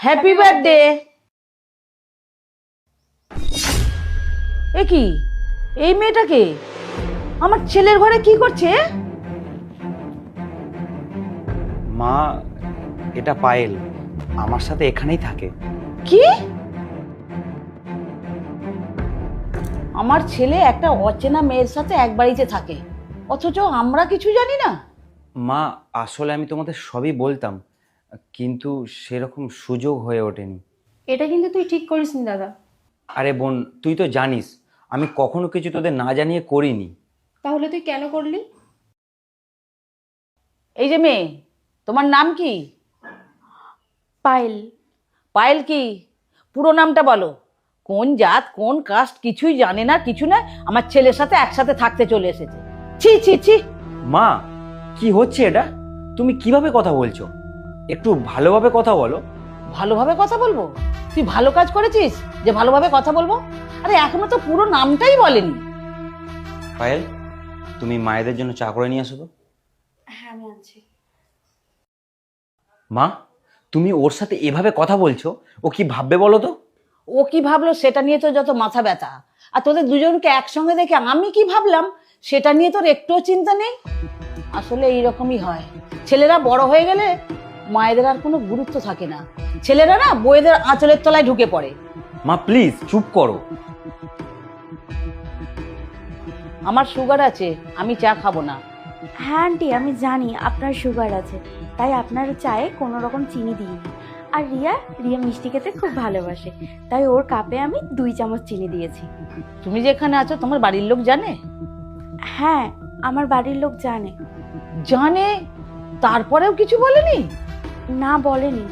Happy birthday. এ কি, এই মেয়েটাকে আমার ছেলের ঘরে কি করছে? মা, এটা পায়েল আমার সাথে এখানেই থাকে। কি? আমার ছেলে একটা অচেনা মেয়ের সাথে এক বাড়িতে থাকে, অথচ আমরা কিছু জানি না। মা, আসলে আমি তোমাদের সবই বলতাম, কিন্তু সেরকম সুযোগ হয়ে ওঠেনি। এটা কিন্তু তুই ঠিক করিসনি দাদা। আরে বোন, তুই তো জানিস আমি কখনো কিছু তোদের না জানিয়ে করিনি। তাহলে তুই কেন করলি? এই যে মেয়ে, তোমার নাম কি? পায়েল। পায়েল কি? পুরো নামটা বলো। কোন জাত কোন কাস্ট কিছুই জানে না, কিছু না, আমার ছেলের সাথে একসাথে থাকতে চলে এসেছে। ছি ছি ছি। মা, কি হচ্ছে এটা? তুমি কিভাবে কথা বলছো? একটু ভালোভাবে কথা বলো। ভালোভাবে কথা বলবো? তুই ভালো কাজ করেছিস যে ভালোভাবে কথা বলবো? আরে এখনো তো পুরো নামটাই বলেনি। পায়েল, তুমি মায়েদের জন্য চা করে নিয়ে আসো তো। হ্যাঁ, আমি আনছি। মা, তুমি ওর সাথে এভাবে কথা বলছো, ও কি ভাববে বলো তো? ও কি ভাবলো সেটা নিয়ে তো যত মাথা ব্যথা, আর তোদের দুজনকে একসঙ্গে দেখে আমি কি ভাবলাম সেটা নিয়ে তোর একটুও চিন্তা নেই। আসলে এইরকমই হয়, ছেলেরা বড় হয়ে গেলে মায়েদের আর কোনো গুরুত্ব থাকে না, ছেলেরা না বউয়েদের আঁচলের তলায় ঢুকে পড়ে। মা প্লিজ চুপ করো। আমার সুগার আছে, আমি চা খাবো না। হ্যাঁ আন্টি, আমি জানি আপনার সুগার আছে, তাই আপনার চায়ে কোনো রকম চিনি দিইনি। আর রিয়া মিষ্টি খেতে খুব ভালোবাসে, তাই ওর কাপে আমি 2 চামচ চিনি দিয়েছি। তুমি যেখানে আছো তোমার বাড়ির লোক জানে? হ্যাঁ, আমার বাড়ির লোক জানে। জানে? তারপরেও কিছু বলেনি? না, বলেনি।